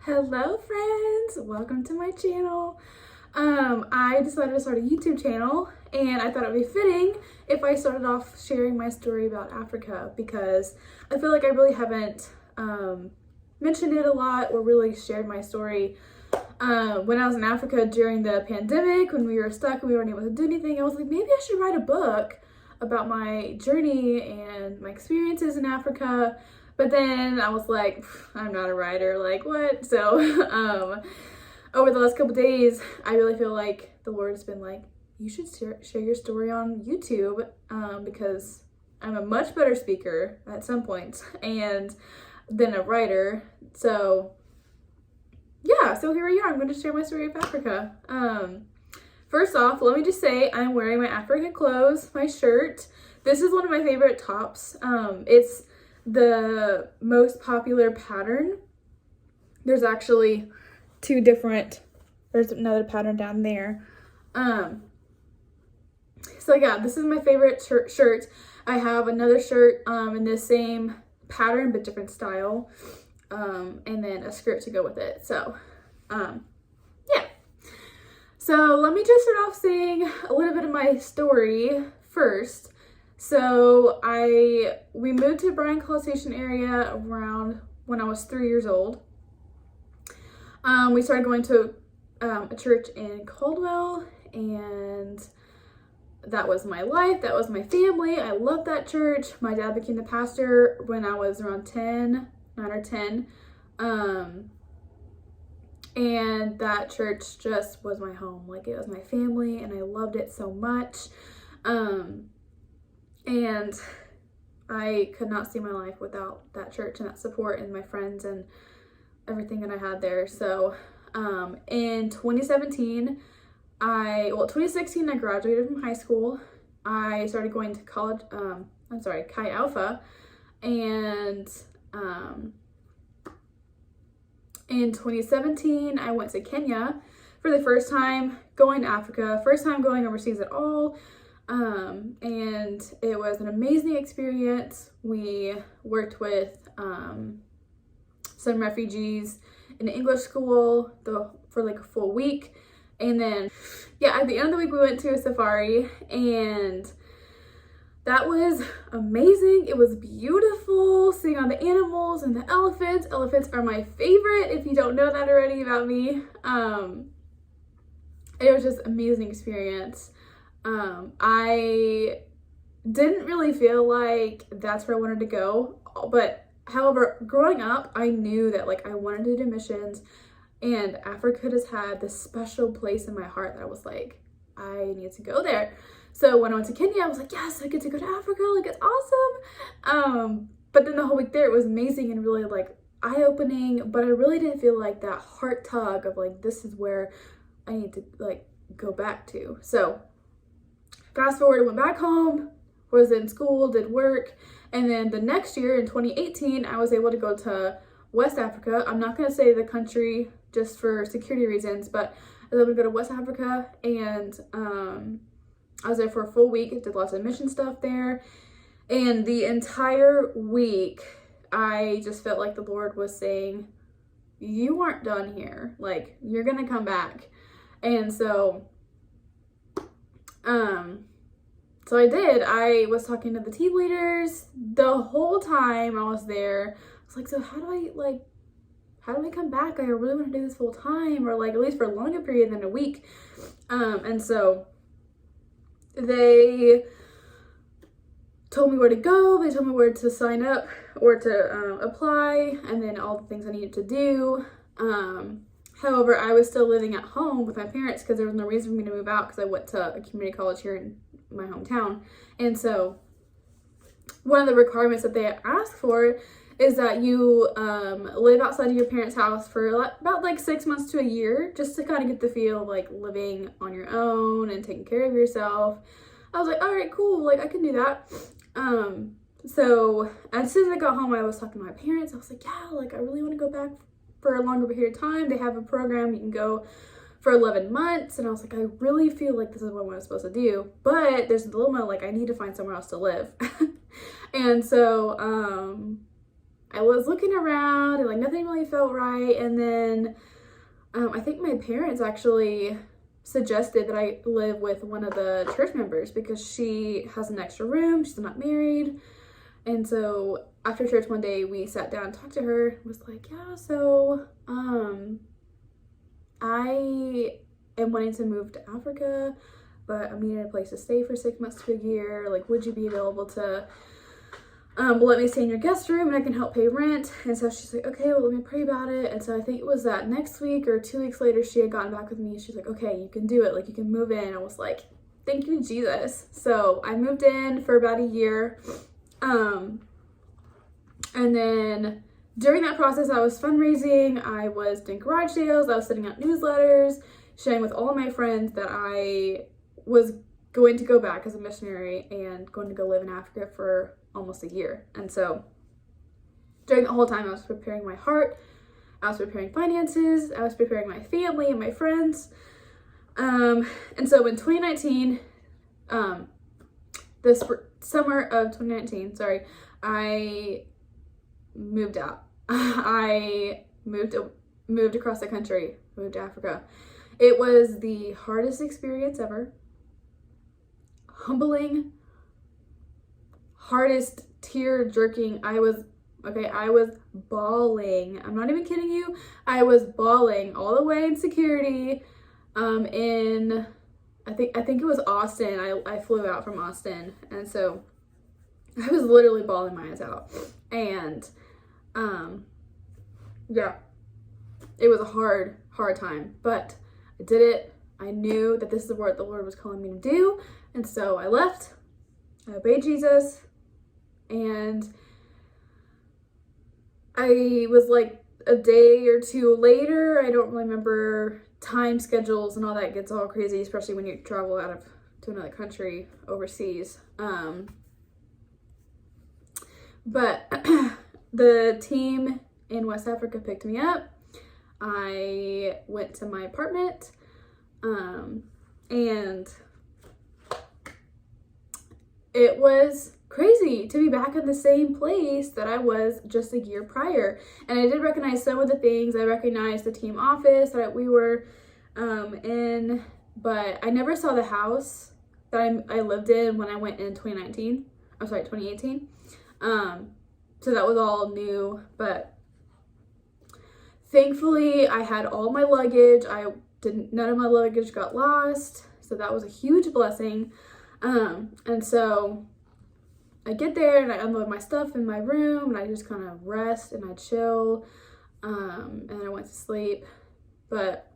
Hello friends, welcome to my channel. I decided to start a YouTube channel and I thought it would be fitting if I started off sharing my story about Africa because I feel like I really haven't mentioned it a lot or really shared my story. When I was in Africa during the pandemic, when we were stuck and we weren't able to do anything, I was like, maybe I should write a book about my journey and my experiences in Africa. But then I was like, I'm not a writer, like what? So over the last couple days, I really feel like the Lord's been like, you should share your story on YouTube because I'm a much better speaker at some points and than a writer. So yeah, so here we are. I'm going to share my story of Africa. First off, let me just say I'm wearing my African clothes, my shirt. This is one of my favorite tops. It's the most popular pattern. There's actually two different, there's another pattern down there. So yeah, this is my favorite shirt. I have another shirt in the same pattern but different style, and then a skirt to go with it. So yeah, so let me just start off saying a little bit of my story first. So we moved to Bryan College Station area around when I was 3 years old. We started going to a church in Caldwell, and that was my life. That was my family. I loved that church. My dad became the pastor when I was around 9 or 10. And that church just was my home. Like, it was my family, and I loved it so much. And I could not see my life without that church and that support and my friends and everything that I had there. So in 2016, I graduated from high school. I started going to college, Chi Alpha. And in 2017, I went to Kenya for the first time, going to Africa, first time going overseas at all. And it was an amazing experience. We worked with some refugees in an English school for like a full week. And then, yeah, at the end of the week, we went to a safari, and that was amazing. It was beautiful seeing all the animals and the elephants. Elephants are my favorite, if you don't know that already about me. It was just an amazing experience. I didn't really feel like that's where I wanted to go, but however, growing up, I knew that like I wanted to do missions, and Africa just had this special place in my heart that I was like, I need to go there. So when I went to Kenya, I was like, yes, I get to go to Africa, like it's awesome. But then the whole week there, it was amazing and really like eye-opening, but I really didn't feel like that heart tug of like, this is where I need to like go back to. So fast forward, I went back home, was in school, did work, and then the next year in 2018, I was able to go to West Africa. I'm not going to say the country just for security reasons, but I was able to go to West Africa, and I was there for a full week, did lots of mission stuff there, and the entire week, I just felt like the Lord was saying, you aren't done here, like, you're going to come back. And so I did. I was talking to the team leaders the whole time I was there. I was like, so how do I come back? I really want to do this full time, or like at least for a longer period than a week. And so they told me where to go. They told me where to sign up or to apply, and then all the things I needed to do. However, I was still living at home with my parents because there was no reason for me to move out because I went to a community college here in my hometown. And so one of the requirements that they ask for is that you live outside of your parents' house for about like 6 months to a year, just to kind of get the feel of like living on your own and taking care of yourself. I was like, all right, cool, like I can do that. So as soon as I got home, I was talking to my parents. I was like, yeah, like I really want to go back for a longer period of time. They have a program you can go for 11 months. And I was like, I really feel like this is what I'm supposed to do. But there's a dilemma, like I need to find somewhere else to live. And so I was looking around and like nothing really felt right. And then I think my parents actually suggested that I live with one of the church members because she has an extra room. She's not married. And so after church one day, we sat down and talked to her. It was like, yeah, so I am wanting to move to Africa, but I'm needing a place to stay for 6 months to a year. Like, would you be available to let me stay in your guest room and I can help pay rent? And so she's like, okay, well, let me pray about it. And so I think it was that next week or 2 weeks later, she had gotten back with me. She's like, okay, you can do it. Like, you can move in. I was like, thank you, Jesus. So I moved in for about a year. And then during that process, I was fundraising. I was doing garage sales. I was sending out newsletters, sharing with all of my friends that I was going to go back as a missionary and going to go live in Africa for almost a year. And so during the whole time, I was preparing my heart, I was preparing finances, I was preparing my family and my friends. And so in 2019, summer of 2019, I moved out. I moved across the country, moved to Africa. It was the hardest experience ever. Humbling, hardest, tear-jerking. I was bawling. I'm not even kidding you. I was bawling all the way in security. I think it was Austin. I flew out from Austin, and so I was literally bawling my eyes out. And yeah, it was a hard time, but I did it. I knew that this is what the Lord was calling me to do, and so I left. I obeyed Jesus, and I was like a day or two later. I don't really remember time schedules and all that gets all crazy, especially when you travel to another country overseas. But the team in West Africa picked me up. I went to my apartment, and it was crazy to be back in the same place that I was just a year prior. And I did recognize some of the things. I recognized the team office that we were in, but I never saw the house that I lived in when I went in 2018. So that was all new, but thankfully I had all my luggage. None of my luggage got lost, so that was a huge blessing. And so I get there and I unload my stuff in my room and I just kind of rest and I chill, and I went to sleep. But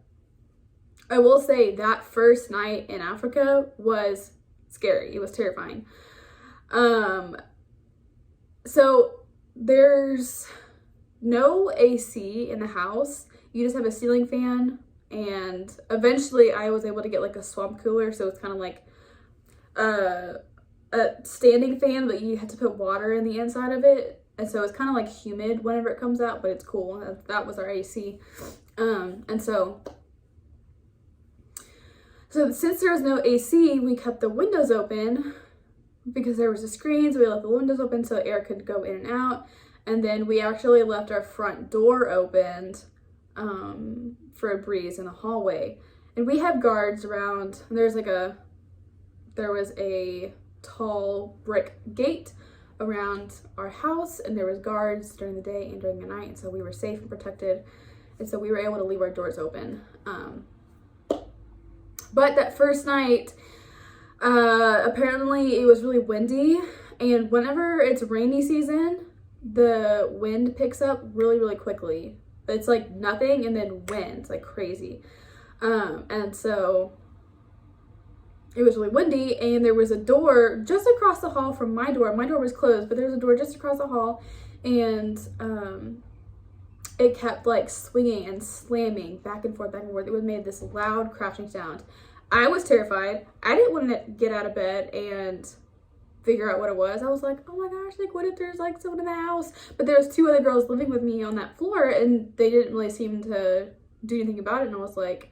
I will say that first night in Africa was scary. It was terrifying. So there's no AC in the house. You just have a ceiling fan, and eventually I was able to get like a swamp cooler, so it's kind of like a standing fan, but you have to put water in the inside of it, and so it's kind of like humid whenever it comes out, but it's cool. That was our AC. And so since there was no AC, we kept the windows open because there was a screen, so we left the windows open so air could go in and out. And then we actually left our front door opened for a breeze in the hallway. And we have guards around. There was a tall brick gate around our house, and there was guards during the day and during the night, and so we were safe and protected, and so we were able to leave our doors open. But that first night, apparently it was really windy, and whenever it's rainy season, the wind picks up really, really quickly. It's like nothing and then wind, like crazy. And so it was really windy, and there was a door just across the hall from my door. My door was closed, but there was a door just across the hall, and it kept like swinging and slamming back and forth, back and forth. It made this loud crashing sound. I was terrified. I didn't want to get out of bed and figure out what it was. I was like, oh my gosh, like what if there's like someone in the house? But there was 2 other girls living with me on that floor, and they didn't really seem to do anything about it. And I was like,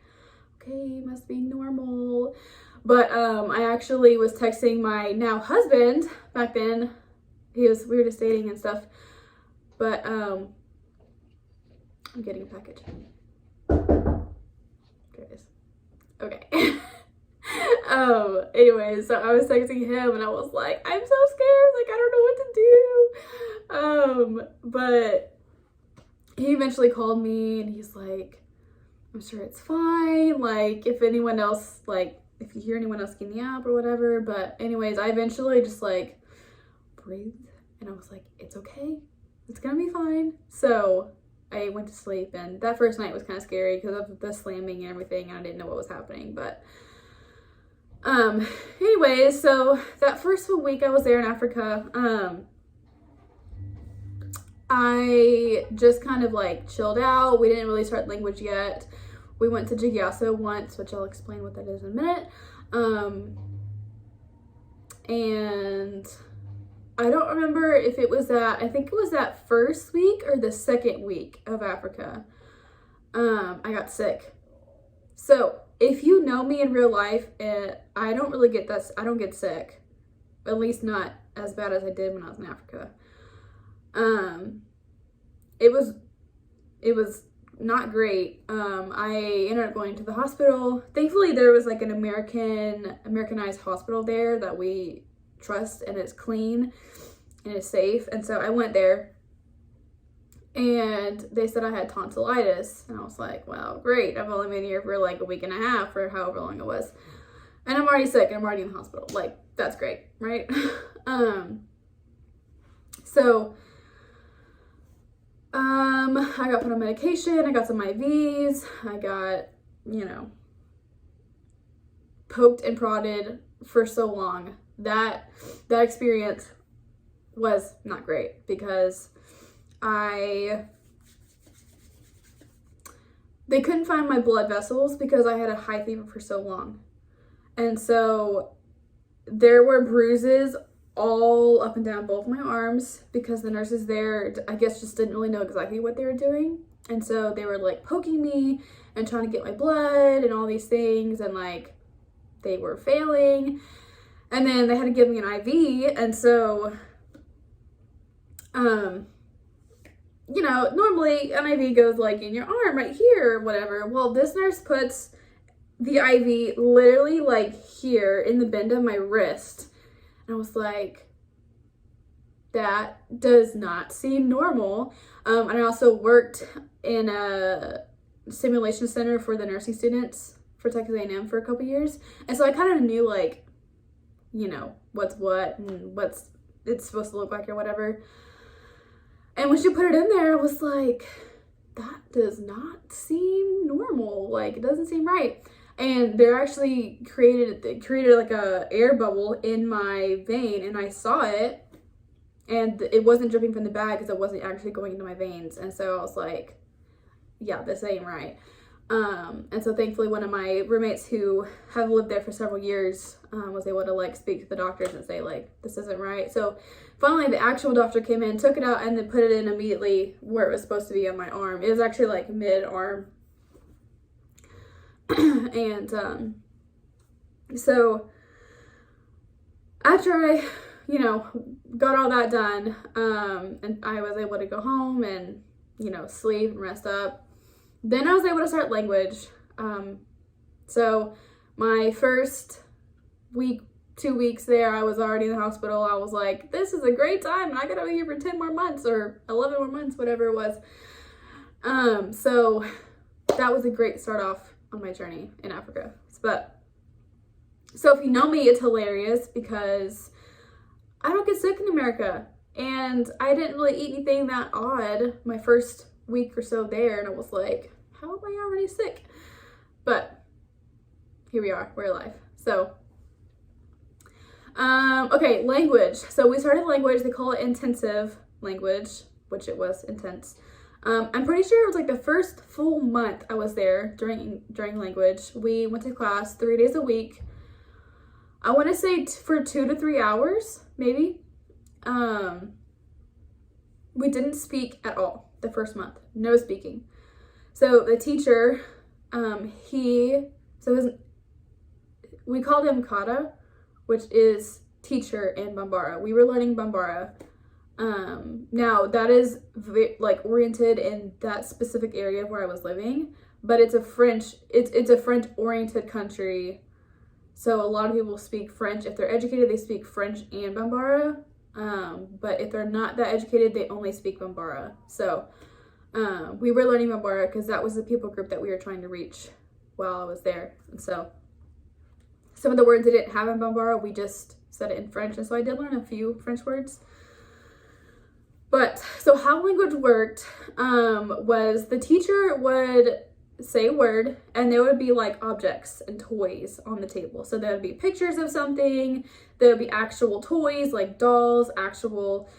okay, must be normal. But I actually was texting my now husband back then. We were just dating and stuff. But I'm getting a package. There it is. Okay. Anyways, so I was texting him and I was like, I'm so scared, like I don't know what to do. But he eventually called me and he's like, I'm sure it's fine, like if anyone else, like if you hear anyone else getting the app or whatever. But anyways, I eventually just like breathed and I was like, it's okay, it's gonna be fine. So I went to sleep, and that first night was kind of scary because of the slamming and everything, and I didn't know what was happening. But anyways, so that first full week I was there in Africa, I just kind of like chilled out. We didn't really start language yet. We went to Jigyaso once, which I'll explain what that is in a minute. And I don't remember if it was that, I think it was that first week or the second week of Africa. I got sick. So if you know me in real life, I don't really get that, I don't get sick. At least not as bad as I did when I was in Africa. It was not great. I ended up going to the hospital. Thankfully there was like an Americanized hospital there that we trust, and it's clean and it's safe. And so I went there and they said I had tonsillitis, and I was like, well, great, I've only been here for like a week and a half or however long it was, and I'm already sick and I'm already in the hospital. Like, that's great, right? So I got put on medication, I got some IVs, I got, poked and prodded for so long. That experience was not great because they couldn't find my blood vessels because I had a high fever for so long. And so there were bruises all up and down both my arms because the nurses there, I guess, just didn't really know exactly what they were doing. And so they were like poking me and trying to get my blood and all these things, and like they were failing. And then they had to give me an IV. And so, normally an IV goes like in your arm right here or whatever. Well, this nurse puts the IV literally like here in the bend of my wrist. And I was like, that does not seem normal. And I also worked in a simulation center for the nursing students for Texas A&M for a couple years. And so I kind of knew like, what's what and what's it's supposed to look like or whatever. And when she put it in there, I was like, that does not seem normal. Like, it doesn't seem right. And they're actually created like a air bubble in my vein, and I saw it, and it wasn't dripping from the bag because it wasn't actually going into my veins. And so I was like, yeah, this ain't right. And so thankfully one of my roommates who have lived there for several years was able to like speak to the doctors and say like, this isn't right. So finally the actual doctor came in, took it out, and then put it in immediately where it was supposed to be on my arm. It was actually like mid-arm. And so after I got all that done, and I was able to go home and sleep and rest up, then I was able to start language. So my first week, 2 weeks there, I was already in the hospital. I was like, this is a great time, and I gotta be here for 10 more months or 11 more months, whatever it was. So that was a great start off on my journey in Africa. So if you know me, it's hilarious because I don't get sick in America, and I didn't really eat anything that odd my first week or so there, and I was like, how am I already sick? But here we are, we're alive. So okay, language. So we started language. They call it intensive language, which it was intense. I'm pretty sure it was like the first full month I was there during language. We went to class 3 days a week. I want to say for 2 to 3 hours, maybe. We didn't speak at all the first month. No speaking. So the teacher, we called him Kata, which is teacher in Bambara. We were learning Bambara. Now that is like oriented in that specific area where I was living, but it's a French oriented country. So a lot of people speak French. If they're educated, they speak French and Bambara. But if they're not that educated, they only speak Bambara. So we were learning Bambara because that was the people group that we were trying to reach while I was there. And so some of the words I didn't have in Bambara, we just said it in French. And so I did learn a few French words. But so how language worked was the teacher would say a word and there would be like objects and toys on the table. So there would be pictures of something, there would be actual toys like dolls, actual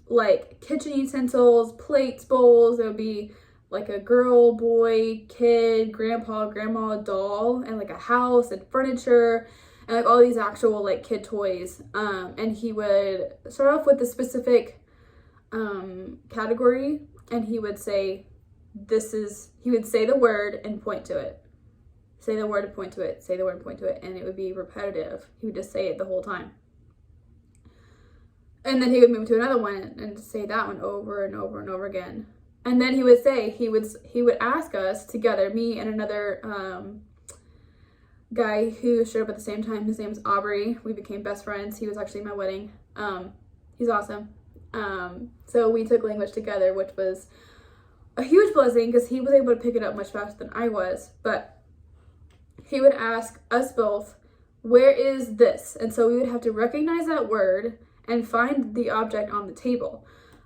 like kitchen utensils, plates, bowls. There would be like a girl, boy, kid, grandpa, grandma, doll, and like a house and furniture and like all these actual like kid toys. And he would start off with a specific category and he would say, he would say the word and point to it. Say the word and point to it. Say the word and point to it. And it would be repetitive. He would just say it the whole time. And then he would move to another one and say that one over and over and over again. And then he would ask us together, me and another guy who showed up at the same time. His name's Aubrey. We became best friends. He was actually at my wedding. He's awesome. So we took language together, which was a huge blessing because he was able to pick it up much faster than I was. But he would ask us both, where is this? And so we would have to recognize that word and find the object on the table.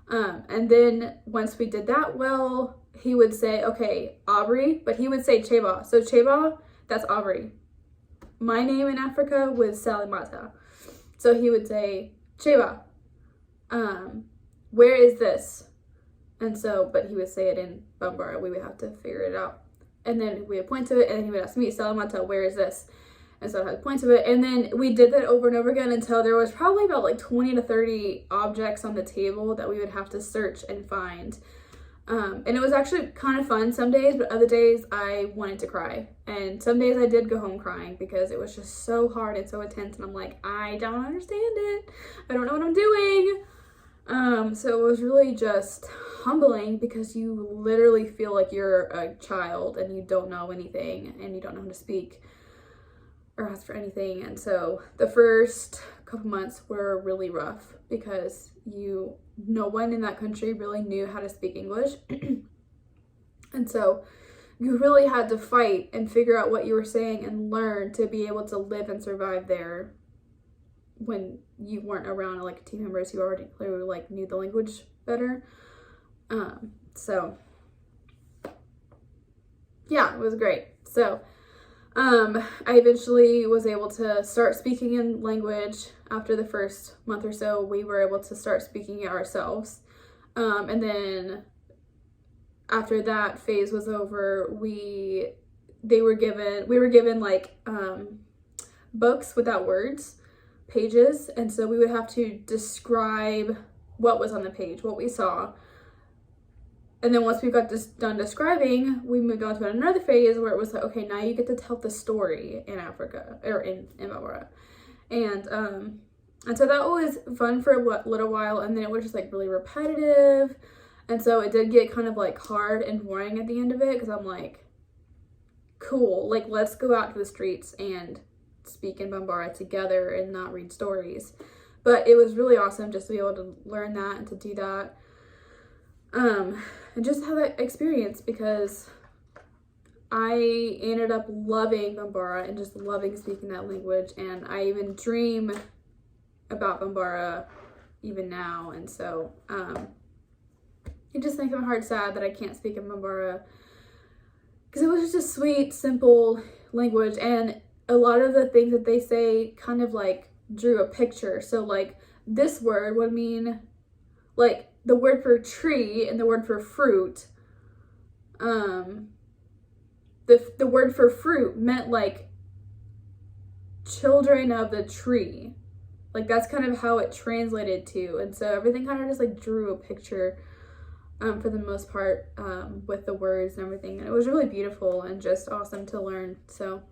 And then once we did that well, he would say, okay, Aubrey, but he would say Cheba. So Cheba, that's Aubrey. My name in Africa was Salimata. So he would say, Cheba, where is this? And so, but he would say it in Bambara. We would have to figure it out. And then we would point to it, and then he would ask me, Salimata, where is this? And so I had to point to it. And then we did that over and over again until there was probably about like 20 to 30 objects on the table that we would have to search and find. And it was actually kind of fun some days, but other days I wanted to cry. And some days I did go home crying because it was just so hard and so intense. And I'm like, I don't understand it. I don't know what I'm doing. So it was really just humbling because you literally feel like you're a child and you don't know anything and you don't know how to speak or ask for anything. And so the first couple months were really rough because no one in that country really knew how to speak English. And so you really had to fight and figure out what you were saying and learn to be able to live and survive there when you weren't around like team members who already clearly like knew the language better. So yeah, it was great. So I eventually was able to start speaking in language. After the first month or so, we were able to start speaking it ourselves. And then after that phase was over, we were given like books without words, pages, and so we would have to describe what was on the page, what we saw. And then once we got done describing, we moved on to another phase where it was like, okay, now you get to tell the story in Africa, or in Bambara. And so that was fun for a little while, and then it was just like really repetitive. And so it did get kind of like hard and boring at the end of it, because I'm like, cool, like let's go out to the streets and speak in Bambara together and not read stories. But it was really awesome just to be able to learn that and to do that. And just have that experience, because I ended up loving Bambara and just loving speaking that language, and I even dream about Bambara even now. And so it just makes my heart sad that I can't speak in Bambara, because it was just a sweet, simple language, and a lot of the things that they say kind of like drew a picture. So like this word would mean like the word for tree and the word for fruit. The word for fruit meant like children of the tree. Like that's kind of how it translated to. And so everything kind of just like drew a picture for the most part with the words and everything. And it was really beautiful and just awesome to learn. So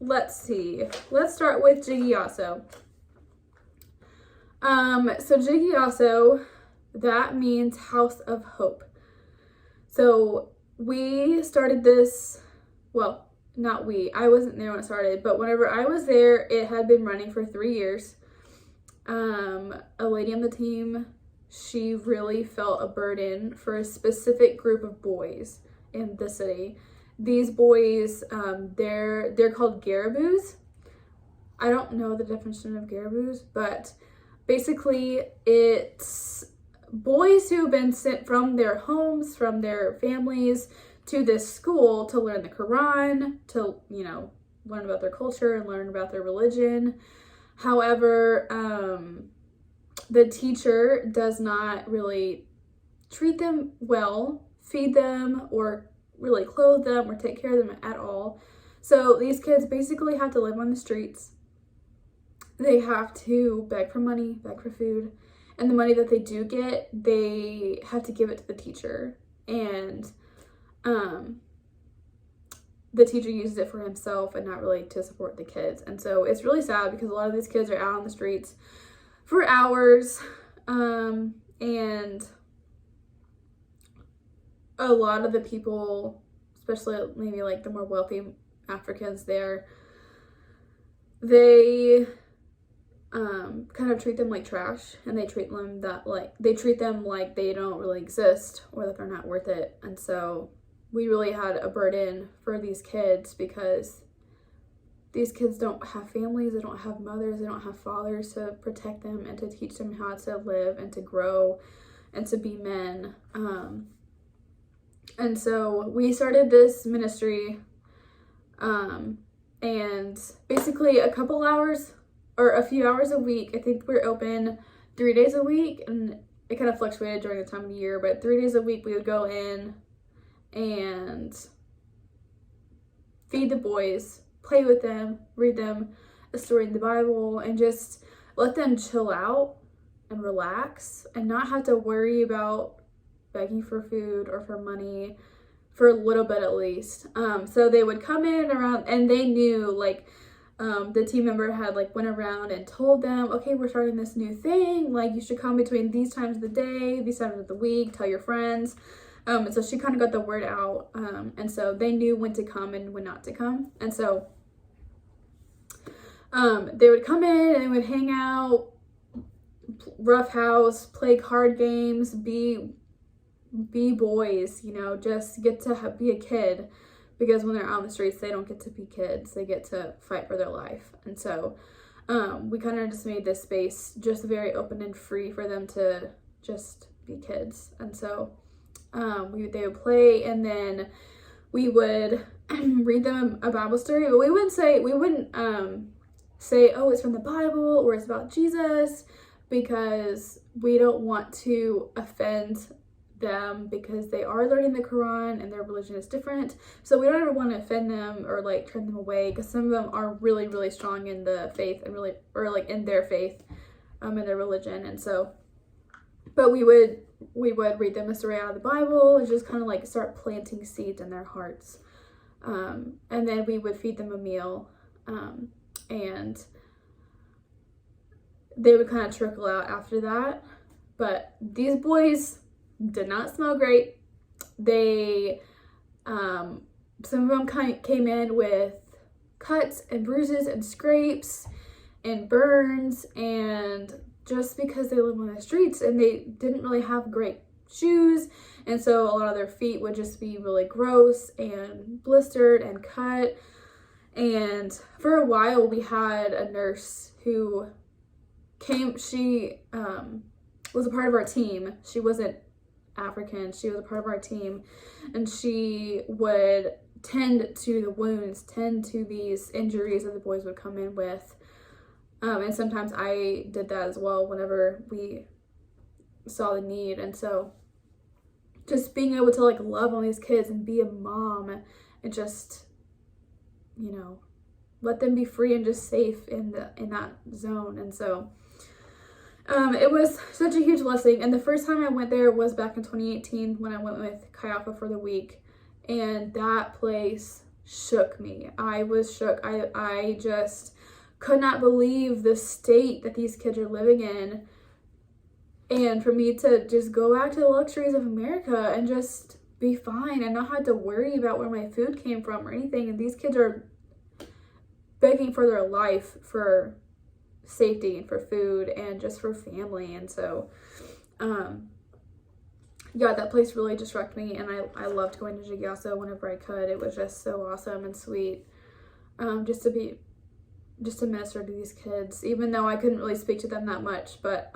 let's see. Let's start with Jiggy-Yasso. So Jiggy-Yasso, that means House of Hope. So we started this, well, not we, I wasn't there when it started, but whenever I was there, it had been running for 3 years. A lady on the team, she really felt a burden for a specific group of boys in the city. These boys, they're called Garaboos. I don't know the definition of Garaboos, but basically it's boys who have been sent from their homes, from their families to this school to learn the Quran, to, you know, learn about their culture and learn about their religion. However, the teacher does not really treat them well, feed them, or really clothe them or take care of them at all. So these kids basically have to live on the streets. They have to beg for money, beg for food, and the money that they do get, they have to give it to the teacher. And the teacher uses it for himself and not really to support the kids. And so it's really sad because a lot of these kids are out on the streets for hours, and a lot of the people, especially maybe like the more wealthy Africans there, they kind of treat them like trash, and they treat them like they don't really exist or that they're not worth it. And so we really had a burden for these kids because these kids don't have families, they don't have mothers, they don't have fathers to protect them and to teach them how to live and to grow and to be men. And so we started this ministry, and basically a couple hours or a few hours a week. I think we're open 3 days a week, and it kind of fluctuated during the time of the year, but 3 days a week we would go in and feed the boys, play with them, read them a story in the Bible, and just let them chill out and relax and not have to worry about begging for food or for money for a little bit at least. So they would come in around, and they knew, like, the team member had like went around and told them, okay, we're starting this new thing, like you should come between these times of the day, these times of the week, tell your friends. And so she kind of got the word out, and so they knew when to come and when not to come. And so they would come in and they would hang out, roughhouse, play card games, be boys, you know, just get to be a kid, because when they're out on the streets, they don't get to be kids, they get to fight for their life. And so we kind of just made this space just very open and free for them to just be kids. And so they would play, and then we would read them a Bible story, but we wouldn't say, oh, it's from the Bible or it's about Jesus, because we don't want to offend them, because they are learning the Quran and their religion is different. So we don't ever want to offend them or like turn them away, because some of them are really, really strong in the faith and really, or like in their faith, in their religion. And so, but we would read them a story out of the Bible and just kind of like start planting seeds in their hearts. And then we would feed them a meal, and they would kind of trickle out after that. But these boys did not smell great. They, some of them came in with cuts and bruises and scrapes and burns, and just because they live on the streets and they didn't really have great shoes, and so a lot of their feet would just be really gross and blistered and cut. And for a while we had a nurse who came, she was a part of our team. She wasn't African, she was a part of our team, and she would tend to the wounds, tend to these injuries that the boys would come in with. And sometimes I did that as well whenever we saw the need. And so just being able to like love on these kids and be a mom and just, you know, let them be free and just safe in that zone. And so it was such a huge blessing. And the first time I went there was back in 2018 when I went with Kayafa for the week. And that place shook me. I was shook. I just could not believe the state that these kids are living in. And for me to just go back to the luxuries of America and just be fine and not have to worry about where my food came from or anything. And these kids are begging for their life, for safety and for food and just for family. And so, yeah, that place really just wrecked me. And I loved going to Jigsaw whenever I could. It was just so awesome and sweet. Just to minister to these kids, even though I couldn't really speak to them that much. But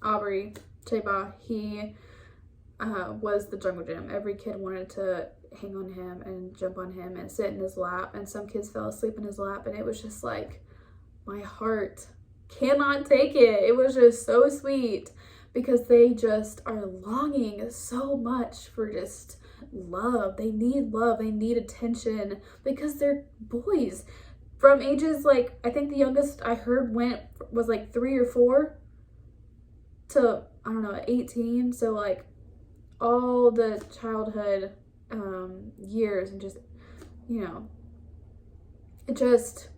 Aubrey Cheba, he was the jungle gym. Every kid wanted to hang on him and jump on him and sit in his lap, and some kids fell asleep in his lap, and it was just like, my heart cannot take it. It was just so sweet because they just are longing so much for just love. They need attention because they're boys from ages like, I think the youngest I heard was like 3 or 4 to, I don't know, 18. So like all the childhood years, and just, you know, it just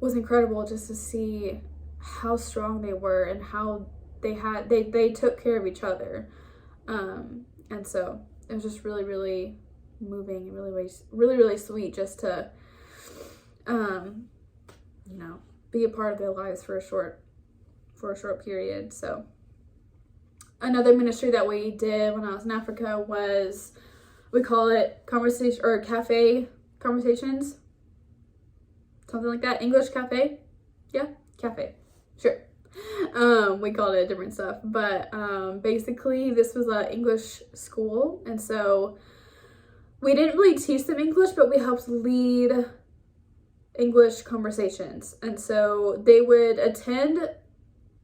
was incredible just to see how strong they were and how they took care of each other. And so it was just really, really moving and really sweet just to, you know, be a part of their lives for a short period. So another ministry that we did when I was in Africa was, we call it conversation or cafe conversations, something like that. English cafe, yeah, cafe, sure. We called it different stuff, but basically this was an English school, and so we didn't really teach them English, but we helped lead English conversations. And so they would attend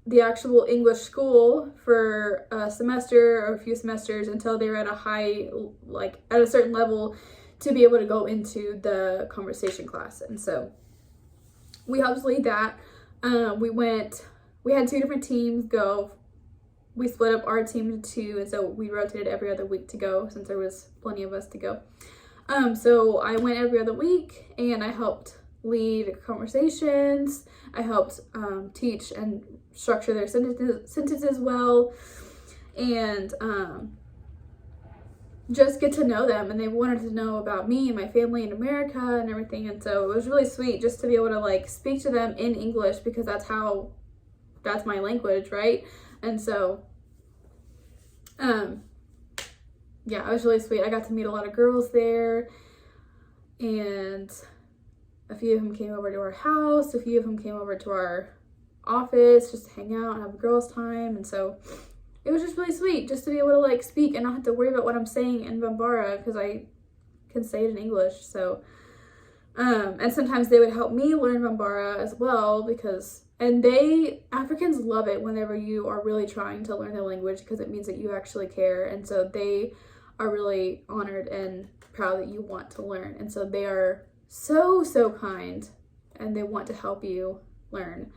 the actual English school for a semester or a few semesters until they were at a high, like at a certain level to be able to go into the conversation class. And so we helped lead that. We had 2 different teams go. We split up our team into 2, and so we rotated every other week to go since there was plenty of us to go. So I went every other week and I helped lead conversations. I helped teach and structure their sentences well, and just get to know them. And they wanted to know about me and my family in America and everything. And so it was really sweet just to be able to like speak to them in English, because that's my language, right? And so yeah, it was really sweet. I got to meet a lot of girls there, and a few of them came over to our house, a few of them came over to our office just to hang out and have a girls' time. And so it was just really sweet just to be able to like speak and not have to worry about what I'm saying in Bambara, because I can say it in English. So and sometimes they would help me learn Bambara as well, because Africans love it whenever you are really trying to learn the language, because it means that you actually care. And so they are really honored and proud that you want to learn. And so they are so kind, and they want to help you learn.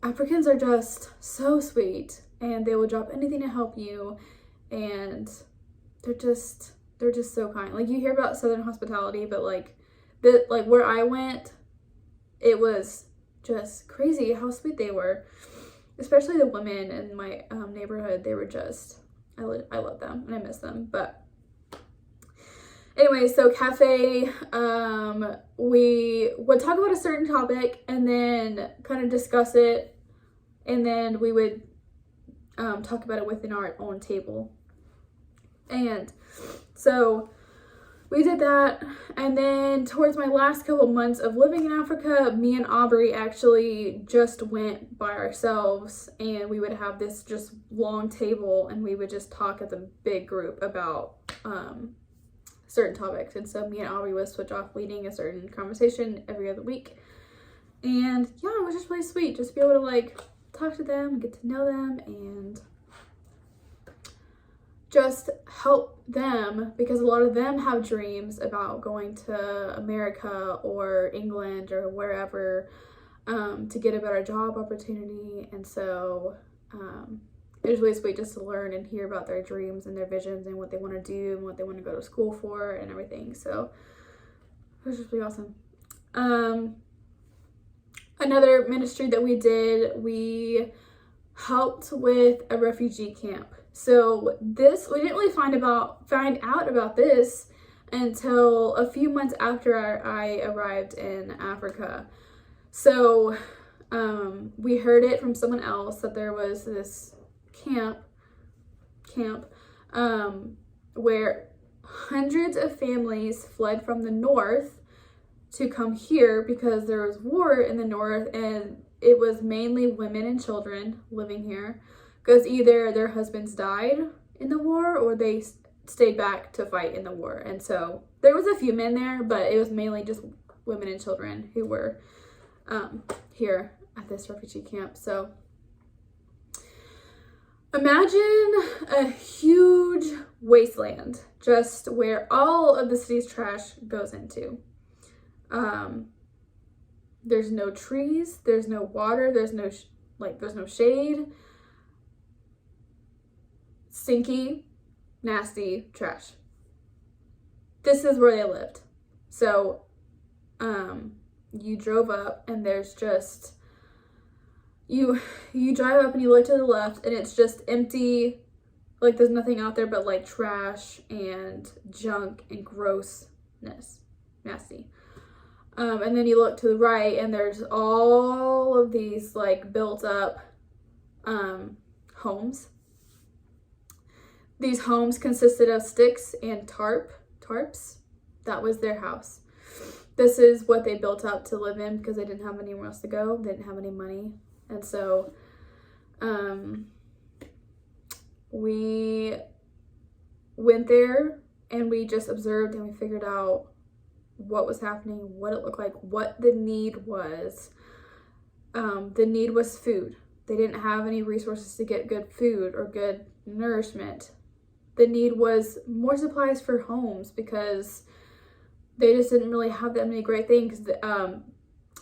Africans are just so sweet, and they will drop anything to help you, and they're just so kind. Like, you hear about Southern hospitality, but like where I went, it was just crazy how sweet they were, especially the women in my neighborhood. They were just, I love them and I miss them. But anyway, so cafe, we would talk about a certain topic and then kind of discuss it, and then we would talk about it within our own table. And so we did that, and then towards my last couple months of living in Africa, me and Aubrey actually just went by ourselves, and we would have this just long table, and we would just talk as a big group about certain topics. And so me and Aubrey would switch off leading a certain conversation every other week. And yeah, it was just really sweet just to be able to like talk to them and get to know them and just help them, because a lot of them have dreams about going to America or England or wherever to get a better job opportunity. And so it was really sweet just to learn and hear about their dreams and their visions and what they want to do and what they want to go to school for and everything. So was just really awesome. Another ministry that we did, we helped with a refugee camp. So this, we didn't really find out about this until a few months after I arrived in Africa. So we heard it from someone else that there was this camp where hundreds of families fled from the north to come here because there was war in the north, and it was mainly women and children living here because either their husbands died in the war or they stayed back to fight in the war. And so there was a few men there, but it was mainly just women and children who were here at this refugee camp. So imagine a huge wasteland just where all of the city's trash goes into. There's no trees, there's no water, there's no there's no shade. Stinky, nasty trash. This is where they lived. So you drove up and there's just you drive up and you look to the left and it's just empty, like there's nothing out there but like trash and junk and grossness, nasty. And then you look to the right and there's all of these like built up homes. These homes consisted of sticks and tarps. That was their house. This is what they built up to live in because they didn't have anywhere else to go. They didn't have any money. And so we went there and we just observed and we figured out what was happening, what it looked like, what the need was. The need was food. They didn't have any resources to get good food or good nourishment. The need was more supplies for homes because they just didn't really have that many great things.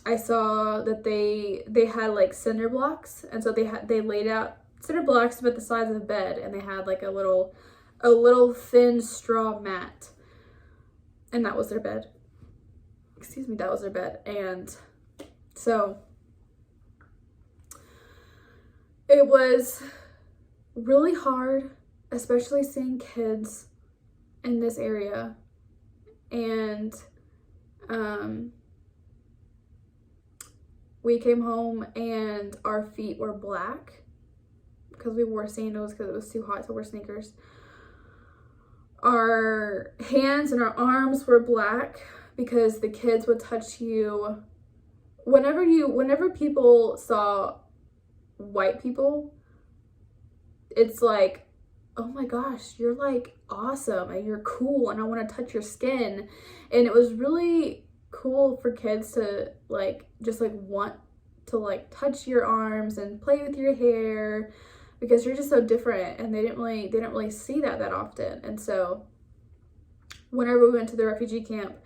I saw that they had like cinder blocks, and so they laid out cinder blocks about the size of a bed, and they had like a little thin straw mat, and that was their bed. Excuse me, that was their bed. And so it was really hard, especially seeing kids in this area. And we came home and our feet were black because we wore sandals because it was too hot to wear sneakers. Our hands and our arms were black because the kids would touch you. Whenever people saw white people, it's like, oh my gosh, you're like awesome and you're cool and I want to touch your skin. And it was really cool for kids to just want to touch your arms and play with your hair because you're just so different, and they didn't really see that often. And so whenever we went to the refugee camp,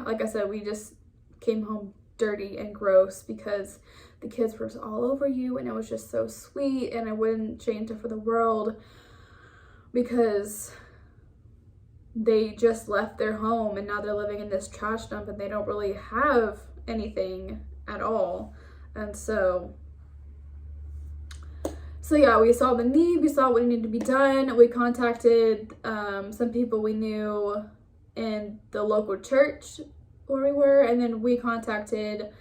like I said, we just came home dirty and gross because the kids were all over you, and it was just so sweet, and I wouldn't change it for the world because they just left their home and now they're living in this trash dump and they don't really have anything at all. And so yeah, we saw the need, we saw what needed to be done. We contacted some people we knew in the local church where we were, and then we contacted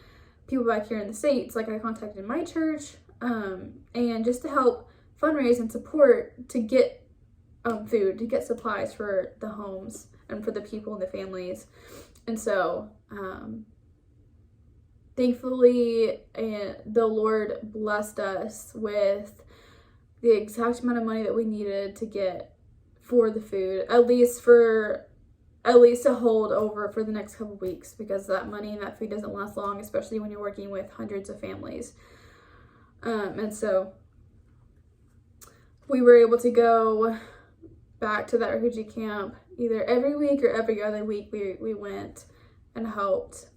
people back here in the States, like I contacted my church, and just to help fundraise and support to get food, to get supplies for the homes and for the people and the families. And so thankfully the Lord blessed us with the exact amount of money that we needed to get for the food, at least to hold over for the next couple weeks, because that money and that food doesn't last long, especially when you're working with hundreds of families. And so we were able to go back to that refugee camp either every week or every other week. We went and helped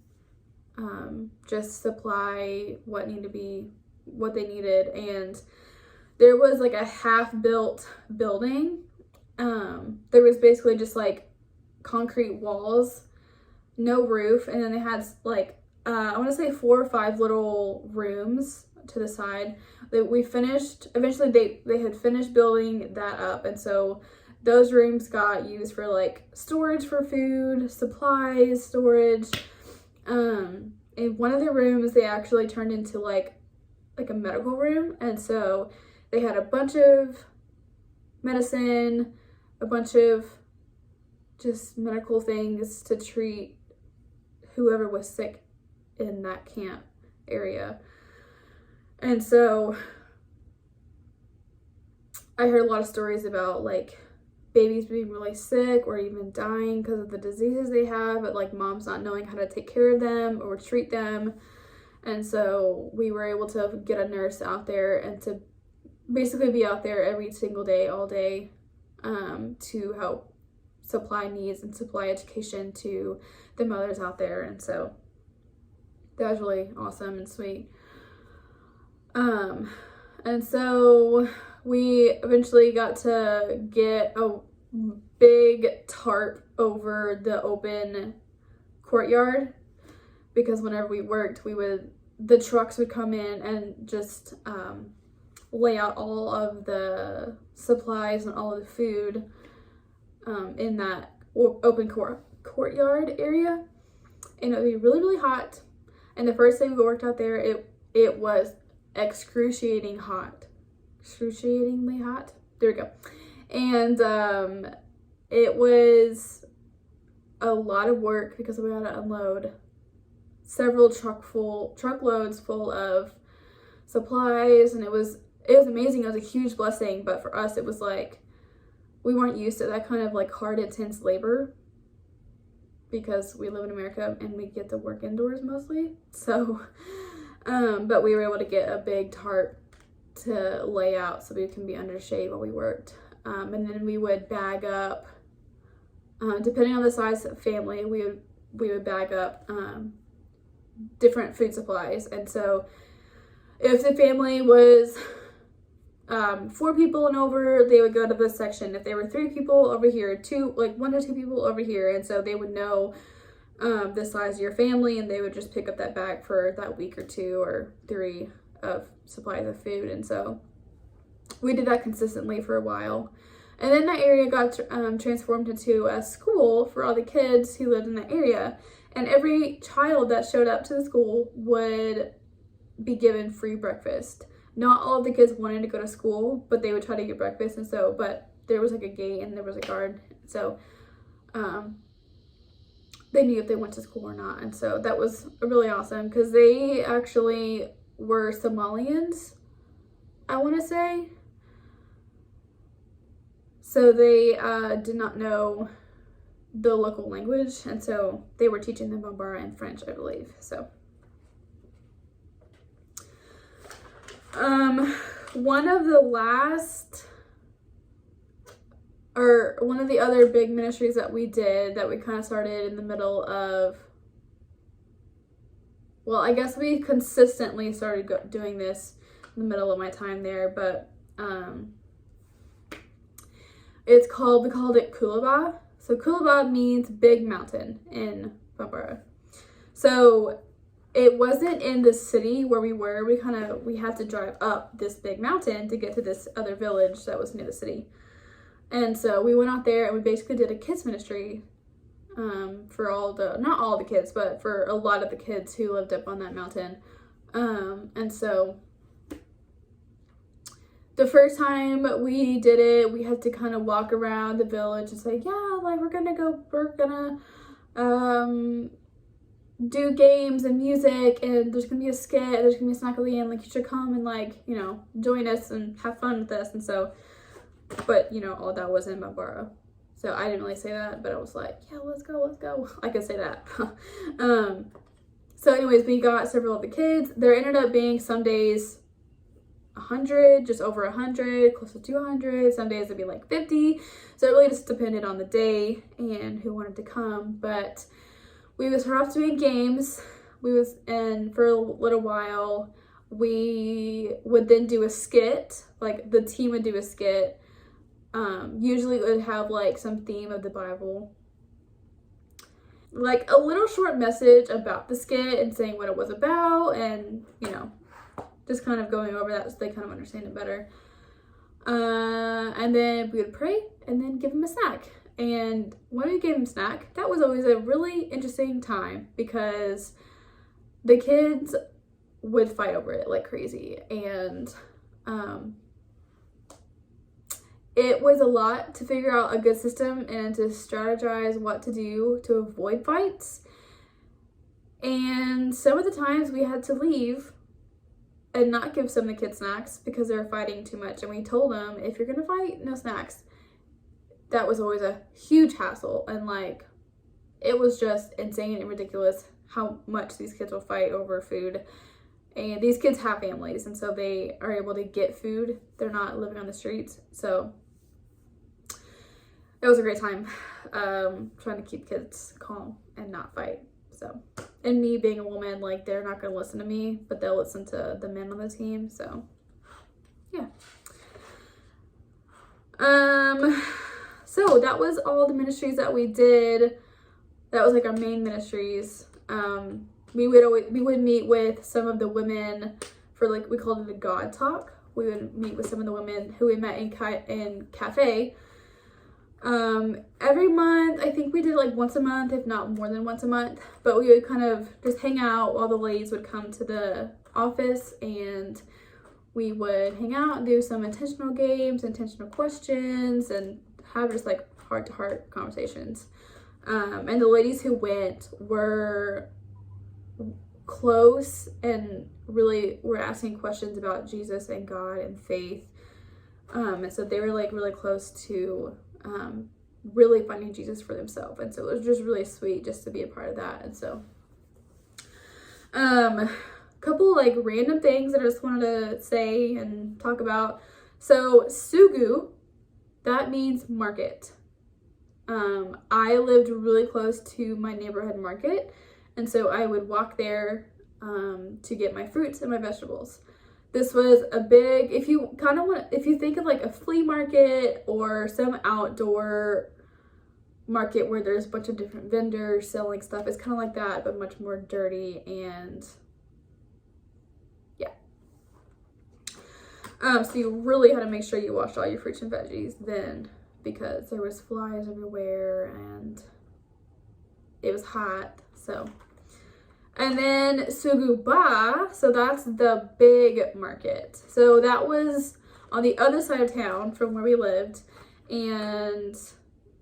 just supply what they needed. And there was like a half-built building there was basically just like concrete walls, no roof, and then they had like I want to say 4 or 5 little rooms to the side that we finished. Eventually they had finished building that up, and so those rooms got used for like storage for food, supplies, storage. In one of the rooms they actually turned into like a medical room, and so they had a bunch of medicine, a bunch of just medical things to treat whoever was sick in that camp area. And so I heard a lot of stories about like babies being really sick or even dying because of the diseases they have, but like moms not knowing how to take care of them or treat them. And so we were able to get a nurse out there and to basically be out there every single day, all day, to help supply needs and supply education to the mothers out there. And so that was really awesome and sweet. And so we eventually got to get a big tarp over the open courtyard, because whenever we worked, the trucks would come in and just lay out all of the supplies and all of the food in that open courtyard area, and it would be really, really hot. And the first time we worked out there, it was excruciatingly hot. There we go. And it was a lot of work because we had to unload several truckloads full of supplies, and it was amazing. It was a huge blessing, but for us it was like we weren't used to that kind of like hard, intense labor because we live in America and we get to work indoors mostly. So but we were able to get a big tarp to lay out so we can be under shade while we worked. And then we would bag up, depending on the size of family, we would bag up different food supplies. And so if the family was 4 people and over, they would go to this section. If they were 3 people, over here, 1 to 2 people over here. And so they would know the size of your family, and they would just pick up that bag for that week or 2 or 3 of supplies of food. And so we did that consistently for a while. And then that area got transformed into a school for all the kids who lived in that area. And every child that showed up to the school would be given free breakfast. Not all of the kids wanted to go to school, but they would try to get breakfast. And so, but there was like a gate and there was a guard. So they knew if they went to school or not. And so that was really awesome, because they actually were Somalians, I want to say. So they did not know the local language, and so they were teaching them Bambara and French, I believe. So one of the other big ministries that we did, that we kind of started in the middle of, well, I guess we consistently started doing this in the middle of my time there, but we called it Kulaba. So Kulaba means big mountain in Bambara. So it wasn't in the city where we were. We had to drive up this big mountain to get to this other village that was near the city. And so we went out there and we basically did a kids ministry for not all the kids, but for a lot of the kids who lived up on that mountain. And so the first time we did it, we had to kind of walk around the village and say, yeah, like we're gonna do games and music, and there's gonna be a skit, there's gonna be a snack at the end, like you should come and like, you know, join us and have fun with us. And so, but you know, all that was in Bambara. So I didn't really say that, but I was like, yeah, let's go. I could say that. So anyways, we got several of the kids. There ended up being some days 100, just over 100, close to 200. Some days it'd be like 50. So it really just depended on the day and who wanted to come. But we would start off doing games. And for a little while, we would then do a skit. Like the team would do a skit Usually it would have like some theme of the Bible, like a little short message about the skit and saying what it was about, and just kind of going over that so they kind of understand it better. And then we would pray and then give them a snack. And when we gave them a snack, that was always a really interesting time because the kids would fight over it like crazy. And it was a lot to figure out a good system and to strategize what to do to avoid fights. And some of the times we had to leave and not give some of the kids snacks because they were fighting too much. And we told them, if you're gonna fight, no snacks. That was always a huge hassle. And like, it was just insane and ridiculous how much these kids will fight over food. And these kids have families, and so they are able to get food. They're not living on the streets. So it was a great time, trying to keep kids calm and not fight. So, and me being a woman, like, they're not going to listen to me, but they'll listen to the men on the team. So yeah. So that was all the ministries that we did. That was like our main ministries. We would meet with some of the women for, like, we called it a God talk. We would meet with some of the women who we met in cafe. Every month, I think we did like once a month, if not more than once a month, but we would kind of just hang out while the ladies would come to the office, and we would hang out and do some intentional games, intentional questions, and have just like heart-to-heart conversations. And the ladies who went were close and really were asking questions about Jesus and God and faith. And so they were like really close to really finding Jesus for themselves. And so it was just really sweet just to be a part of that. And so couple like random things that I just wanted to say and talk about. So Sugu, that means market. I lived really close to my neighborhood market, and so I would walk there to get my fruits and my vegetables. This was a big, if you think of like a flea market or some outdoor market where there's a bunch of different vendors selling stuff, it's kind of like that, but much more dirty. And yeah. So you really had to make sure you washed all your fruits and veggies then, because there was flies everywhere and it was hot. So, and then Sugu Ba, so that's the big market. So that was on the other side of town from where we lived, and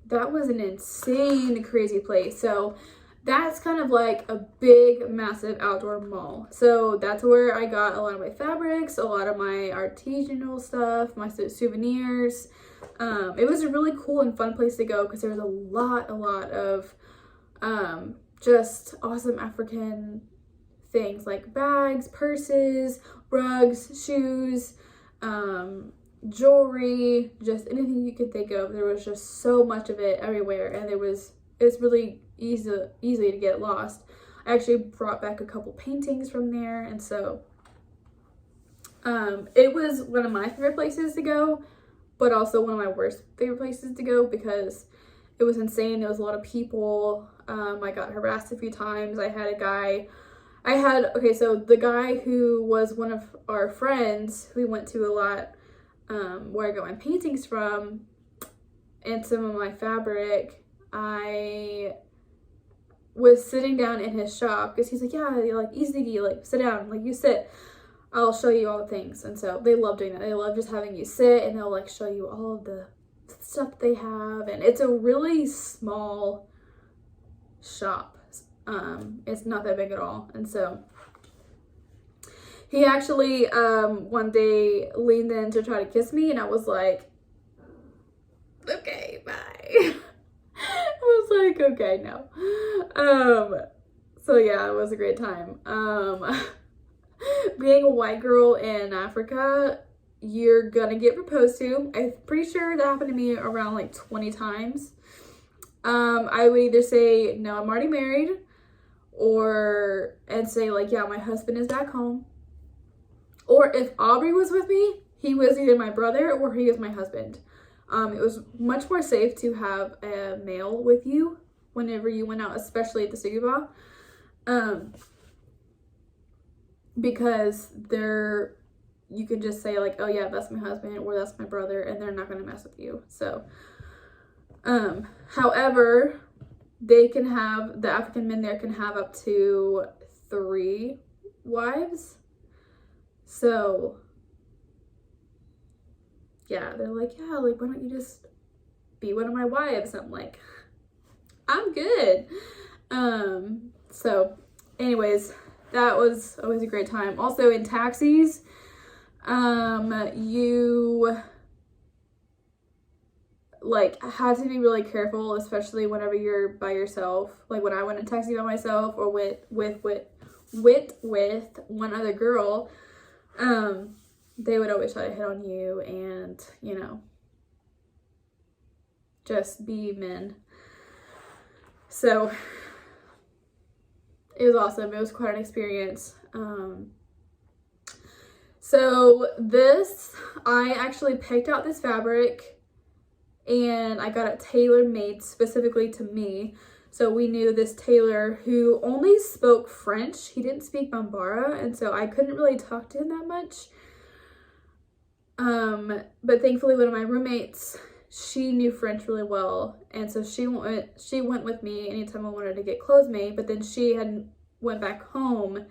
that was an insane, crazy place. So that's kind of like a big, massive outdoor mall. So that's where I got a lot of my fabrics, a lot of my artisanal stuff, my souvenirs. It was a really cool and fun place to go because there was a lot of just awesome African things like bags, purses, rugs, shoes, jewelry, just anything you could think of. There was just so much of it everywhere, and it's really easy to get lost. I actually brought back a couple paintings from there, and so it was one of my favorite places to go, but also one of my worst favorite places to go because it was insane. There was a lot of people. I got harassed a few times. So the guy who was one of our friends who we went to a lot, where I got my paintings from and some of my fabric, I was sitting down in his shop because he's like, yeah, like, easy, like, sit down, like, you sit, I'll show you all the things. And so they love doing that. They love just having you sit, and they'll like show you all of the stuff they have. And it's a really small shop. It's not that big at all. And so he actually one day leaned in to try to kiss me, and I was like, okay, bye. I was like, okay, no. So yeah, it was a great time. Being a white girl in Africa, you're gonna get proposed to. I'm pretty sure that happened to me around like 20 times. I would either say, no, I'm already married, and say like, yeah, my husband is back home. Or if Aubrey was with me, he was either my brother or he was my husband. It was much more safe to have a male with you whenever you went out, especially at the Sugiba. Because you can just say like, oh yeah, that's my husband or that's my brother, and they're not going to mess with you. So, however, the African men there can have up to 3 wives. So, yeah, they're like, yeah, like, why don't you just be one of my wives? I'm like, I'm good. So anyways, that was always a great time. Also in taxis, you like have to be really careful, especially whenever you're by yourself. Like when I went in a taxi by myself or with one other girl, they would always try to hit on you and, you know, just be men. So it was awesome. It was quite an experience. So I actually picked out this fabric and I got it tailor-made specifically to me. So we knew this tailor who only spoke French. He didn't speak Bambara, and so I couldn't really talk to him that much. But thankfully one of my roommates, she knew French really well, and so she went with me anytime I wanted to get clothes made. But then she went back home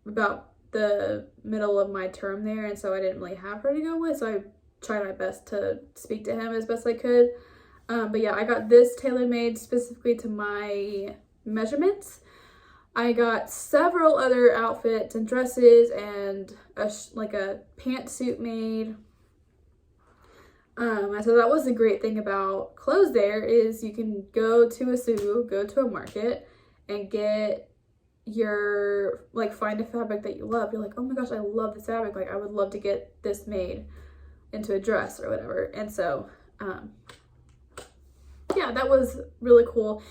about the middle of my term there, and so I didn't really have her to go with, so I tried my best to speak to him as best I could. But yeah, I got this tailor-made specifically to my measurements. I got several other outfits and dresses and a pantsuit made. So that was the great thing about clothes there, is you can go to a sugu, go to a market, and get find a fabric that you love. You're like, oh my gosh, I love this fabric. Like, I would love to get this made into a dress or whatever. And so, yeah, that was really cool.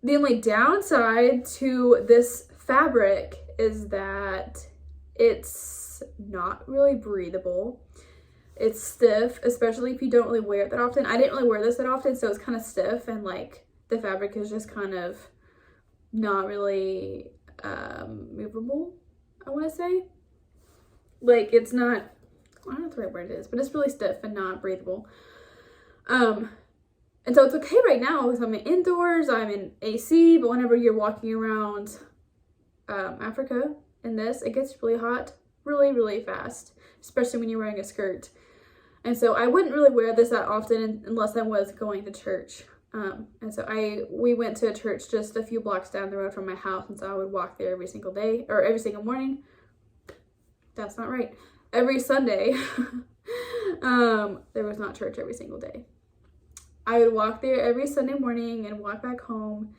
The only downside to this fabric is that it's not really breathable. It's stiff, especially if you don't really wear it that often. I didn't really wear this that often, so it's kind of stiff, and like the fabric is just kind of not really movable, I want to say. Like, it's not, I don't know what the right word is, but it's really stiff and not breathable. And so it's okay right now because I'm indoors, I'm in AC, but whenever you're walking around Africa in this, it gets really hot really, really fast, especially when you're wearing a skirt. And so I wouldn't really wear this that often unless I was going to church. And so we went to a church just a few blocks down the road from my house, and so I would walk there every single day, or every single morning. That's not right. Every Sunday. There was not church every single day. I would walk there every Sunday morning and walk back home,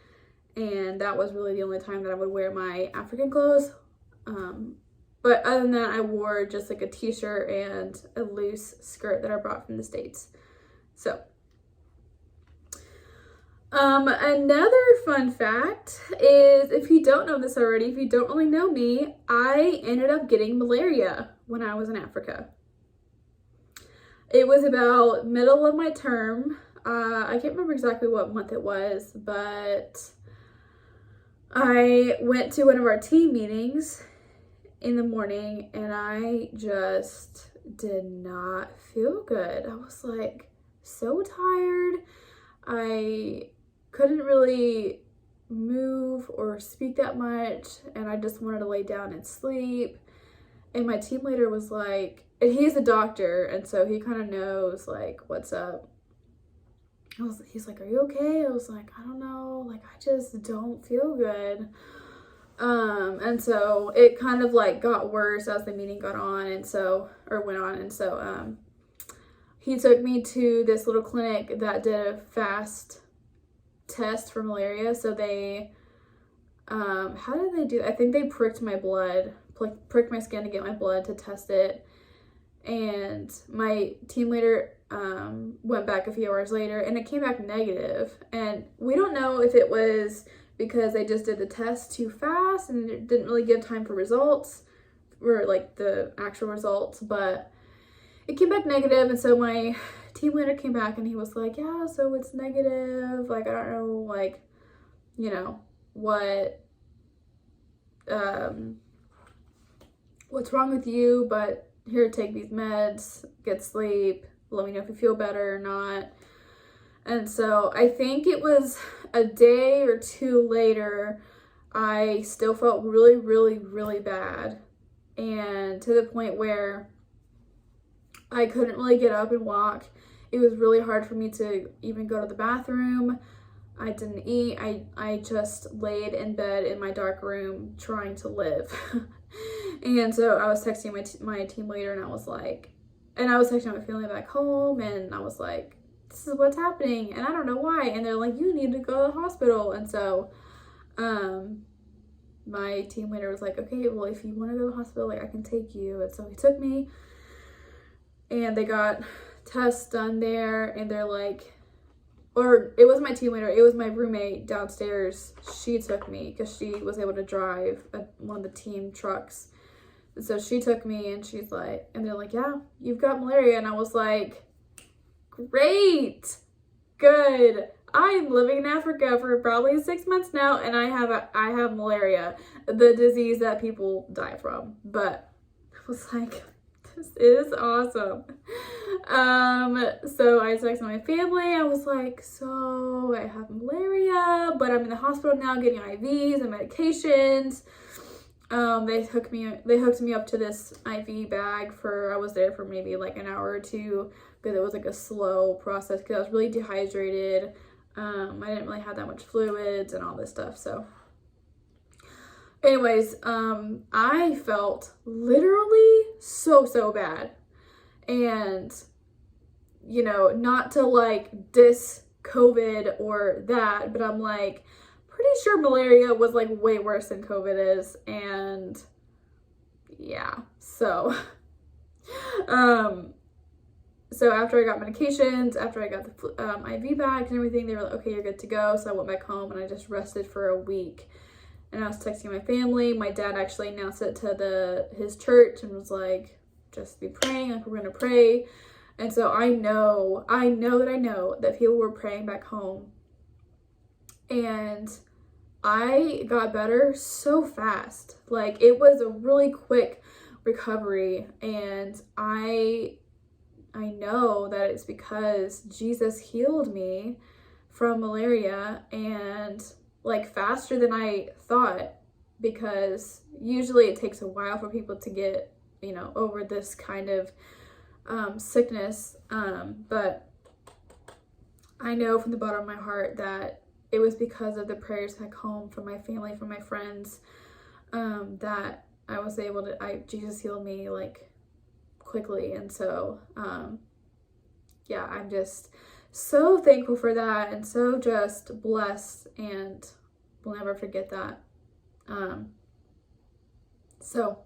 and that was really the only time that I would wear my African clothes. But other than that, I wore just like a t-shirt and a loose skirt that I brought from the States. So, another fun fact is, if you don't know this already, if you don't really know me, I ended up getting malaria when I was in Africa. It was about middle of my term. I can't remember exactly what month it was, but I went to one of our team meetings in the morning and I just did not feel good. I was like so tired. I couldn't really move or speak that much, and I just wanted to lay down and sleep. And my team leader was like, and he's a doctor, and so he kind of knows like what's up. He's like, are you okay? I was like, I don't know, like I just don't feel good. And so it kind of like got worse as the meeting went on, and so he took me to this little clinic that did a fast test for malaria. So they, how did they do that? I think they pricked my blood, pricked my skin to get my blood to test it. And my team leader went back a few hours later and it came back negative. And we don't know if it was because they just did the test too fast and it didn't really give time for results, or like the actual results, but it came back negative, and so my team leader came back and he was like, yeah, so it's negative, like, I don't know, like, you know, what's wrong with you, but here, take these meds, get sleep, let me know if you feel better or not. And so I think it was a day or two later, I still felt really, really, really bad, and to the point where I couldn't really get up and walk. It was really hard for me to even go to the bathroom. I didn't eat. I just laid in bed in my dark room trying to live. And so I was texting my team leader, and I was texting my family back home, and I was like, this is what's happening, and I don't know why. And they're like, you need to go to the hospital. And so my team leader was like, okay, well, if you want to go to the hospital, like, I can take you. And so he took me, and they got tests done there, and they're like, or it was my team leader, it was my roommate downstairs. She took me because she was able to drive one of the team trucks. And so she took me, and she's like, and they're like, yeah, you've got malaria. And I was like, great, good. I'm living in Africa for probably 6 months now, and I have malaria, the disease that people die from. But I was like, this is awesome. So I texted my family. I was like, so I have malaria, but I'm in the hospital now getting IVs and medications. They hooked me up to this IV bag I was there for maybe like an hour or two, because it was like a slow process because I was really dehydrated. I didn't really have that much fluids and all this stuff. So anyways, I felt literally so bad. And, you know, not to like diss COVID or that, but I'm like, pretty sure malaria was like way worse than COVID is. And yeah, so, so after I got medications, after I got the IV bags and everything, they were like, okay, you're good to go. So I went back home, and I just rested for a week. And I was texting my family. My dad actually announced it to his church and was like, just be praying, like, we're gonna pray. And so I know that people were praying back home. And I got better so fast. Like, it was a really quick recovery. And I know that it's because Jesus healed me from malaria, and like faster than I thought, because usually it takes a while for people to get, you know, over this kind of sickness. But I know from the bottom of my heart that it was because of the prayers back home from my family, from my friends, that I was able to, Jesus healed me like quickly. And so, yeah, I'm just so thankful for that, and so just blessed, and will never forget that. So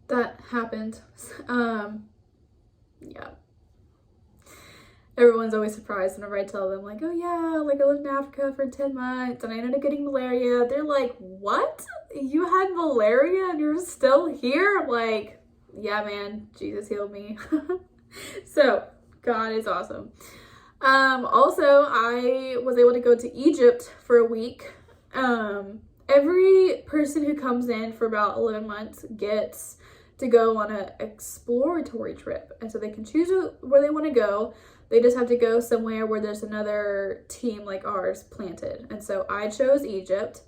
that happened. Yeah. Everyone's always surprised whenever I tell them, like, oh yeah, like, I lived in Africa for 10 months and I ended up getting malaria. They're like, what? You had malaria and you're still here? I'm like, yeah, man, Jesus healed me. So God is awesome. Also, I was able to go to Egypt for a week. Every person who comes in for about 11 months gets to go on an exploratory trip. And so they can choose where they want to go. They just have to go somewhere where there's another team like ours planted. And so I chose Egypt.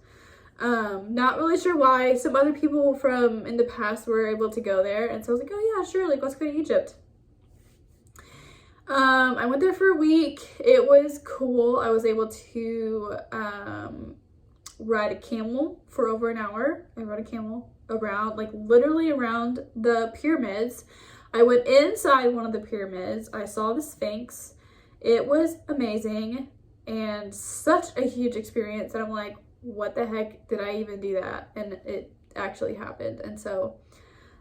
Not really sure why. Some other people from in the past were able to go there. And so I was like, oh yeah, sure, like, let's go to Egypt. I went there for a week. It was cool. I was able to ride a camel for over an hour. I rode a camel around, like, literally around the pyramids. I went inside one of the pyramids. I saw the Sphinx. It was amazing and such a huge experience. And I'm like, what the heck did I even do that? And it actually happened. And so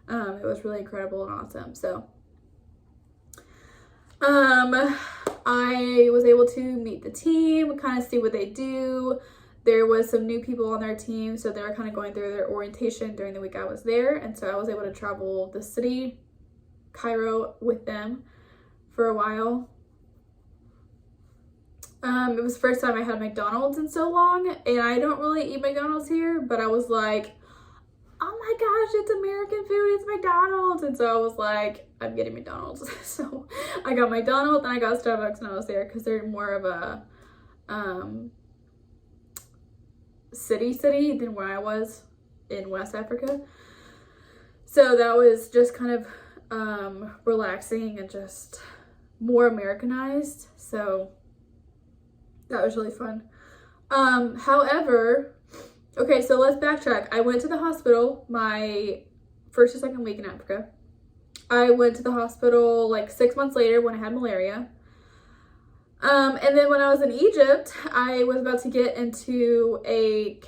it was really incredible and awesome. So I was able to meet the team, kind of see what they do. There was some new people on their team, so they were kind of going through their orientation during the week I was there. And so I was able to travel the city Cairo with them for a while. It was the first time I had McDonald's in so long, and I don't really eat McDonald's here, but I was like, oh my gosh, it's American food, it's McDonald's. And so I was like, I'm getting McDonald's. So I got McDonald's and I got Starbucks when I was there, because they're more of a city than where I was in West Africa. So that was just kind of relaxing and just more Americanized. So that was really fun. However, okay, so let's backtrack. I went to the hospital my first or second week in Africa. I went to the hospital like 6 months later when I had malaria. And then when I was in Egypt, I was about to get into a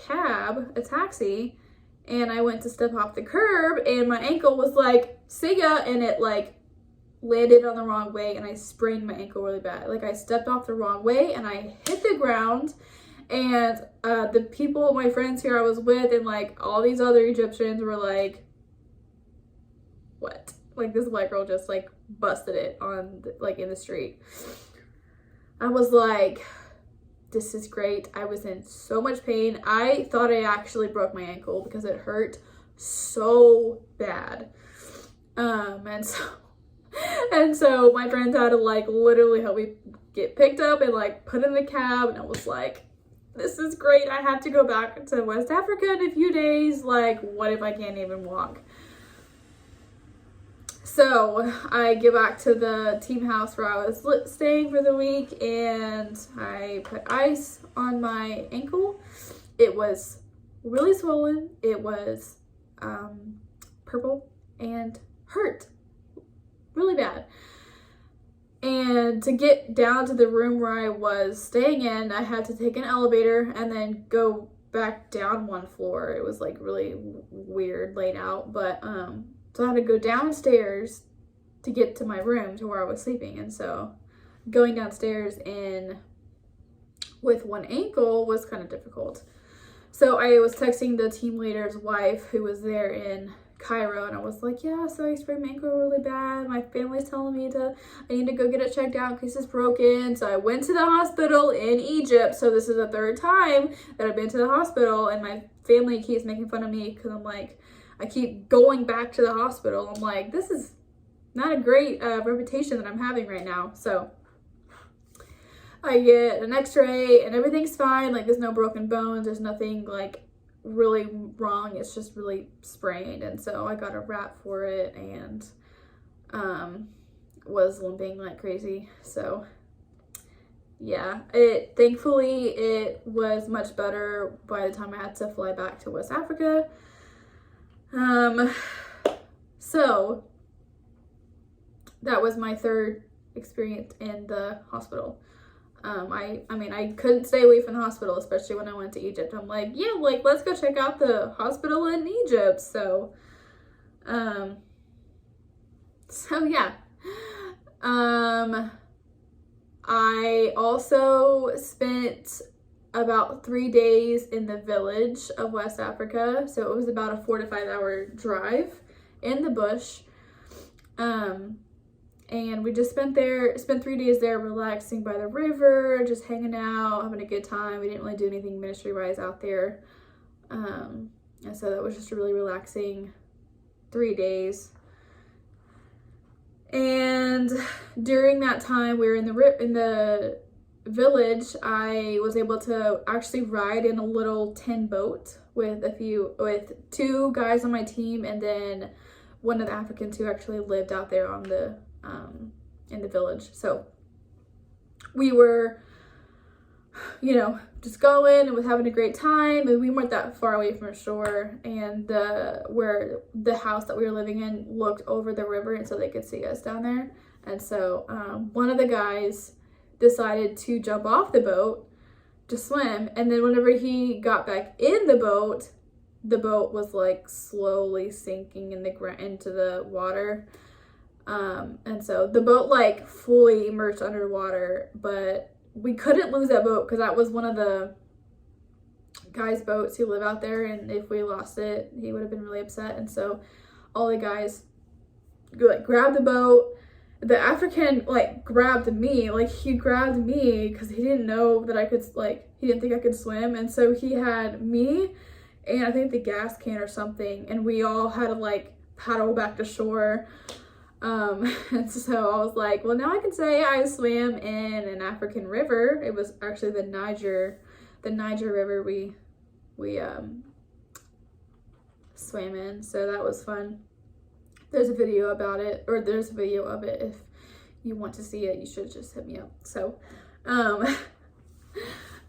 taxi, and I went to step off the curb, and my ankle was like, see ya, and it like landed on the wrong way, and I sprained my ankle really bad. Like, I stepped off the wrong way and I hit the ground, and the people, my friends here I was with, and like all these other Egyptians were like, what? Like, this white girl just like busted it on like in the street. I was like, this is great. I was in so much pain. I thought I actually broke my ankle because it hurt so bad. And so my friends had to like literally help me get picked up and like put in the cab, and I was like, this is great. I have to go back to West Africa in a few days. Like, what if I can't even walk? So I get back to the team house where I was staying for the week, and I put ice on my ankle. It was really swollen. It was purple and hurt really bad. And to get down to the room where I was staying in, I had to take an elevator and then go back down one floor. It was like really weird laid out, but so I had to go downstairs to get to my room, to where I was sleeping. And so going downstairs with one ankle was kind of difficult. So I was texting the team leader's wife, who was there in Cairo, and I was like, yeah, so I sprained my ankle really bad. My family's telling me I need to go get it checked out in case it's broken. So I went to the hospital in Egypt. So this is the third time that I've been to the hospital, and my family keeps making fun of me because I'm like, I keep going back to the hospital. I'm like, this is not a great reputation that I'm having right now. So I get an x-ray and everything's fine. Like, there's no broken bones. There's nothing like really wrong. It's just really sprained. And so I got a wrap for it, and was limping like crazy. So yeah, thankfully it was much better by the time I had to fly back to West Africa. So that was my third experience in the hospital. I mean, I couldn't stay away from the hospital, especially when I went to Egypt. I'm like, yeah, like, let's go check out the hospital in Egypt. So yeah. I also spent about 3 days in the village of West Africa. So it was about a 4 to 5 hour drive in the bush. And we just spent 3 days there, relaxing by the river, just hanging out, having a good time. We didn't really do anything ministry-wise out there. And so that was just a really relaxing 3 days. And during that time, we were in the village. I was able to actually ride in a little tin boat with 2 guys on my team, and then one of the Africans who actually lived out there on the in the village. So we were, just going and was having a great time, and we weren't that far away from the shore, and where the house that we were living in looked over the river, and so they could see us down there. And so one of the guys decided to jump off the boat to swim, and then whenever he got back in the boat was like slowly sinking into the water. And so the boat like fully immersed underwater, but we couldn't lose that boat because that was one of the guys' boats who live out there, and if we lost it, he would have been really upset. And so all the guys like grabbed the boat. The African like grabbed me, like he grabbed me because he didn't know that I could, like he didn't think I could swim, and so he had me and I think the gas can or something, and we all had to like paddle back to shore. And so I was like, well, now I can say I swam in an African river. It was actually the Niger River we swam in, so that was fun. There's a video about it, or there's a video of it. If you want to see it, you should just hit me up. So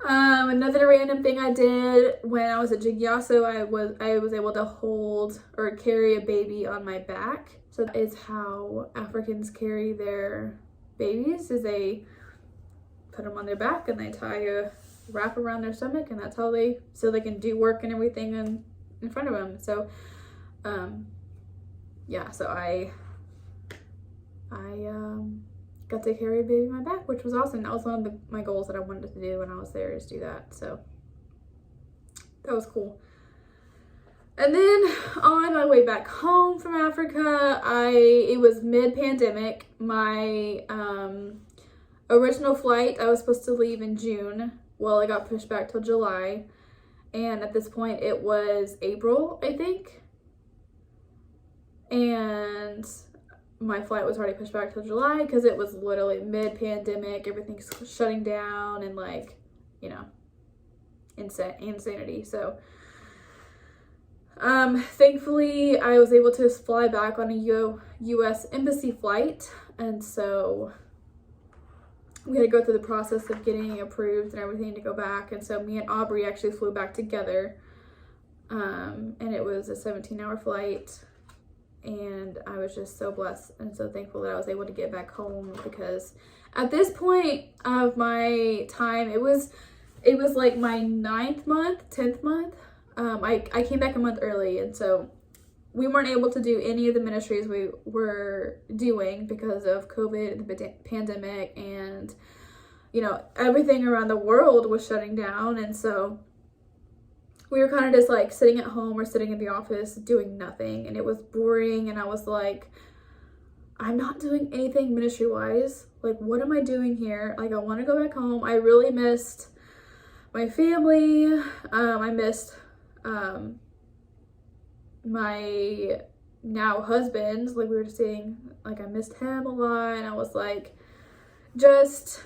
another random thing I did when I was at Jigyaso, I was able to hold or carry a baby on my back. So that is how Africans carry their babies, is they put them on their back and they tie a wrap around their stomach, and that's how so they can do work and everything in front of them. So yeah, so I got to carry a baby on my back, which was awesome. That was one of my goals that I wanted to do when I was there, is do that. So that was cool. And then on my way back home from Africa, it was mid-pandemic. My original flight, I was supposed to leave in June. Well, it got pushed back till July. And at this point, it was April, I think. And my flight was already pushed back till July because it was literally mid-pandemic. Everything's shutting down and, like, you know, insanity. So thankfully I was able to fly back on a U.S. Embassy flight, and so we had to go through the process of getting approved and everything to go back. And so me and Aubrey actually flew back together, and it was a 17-hour flight, and I was just so blessed and so thankful that I was able to get back home, because at this point of my time, it was like my 9th month, 10th month. I came back a month early, and so we weren't able to do any of the ministries we were doing because of COVID, the pandemic, and, you know, everything around the world was shutting down. And so we were kind of just like sitting at home or sitting in the office doing nothing, and it was boring. And I was like, I'm not doing anything ministry wise. Like, what am I doing here? Like, I want to go back home. I really missed my family. I missed my now husband. Like, we were saying, like, I missed him a lot, and I was like, just,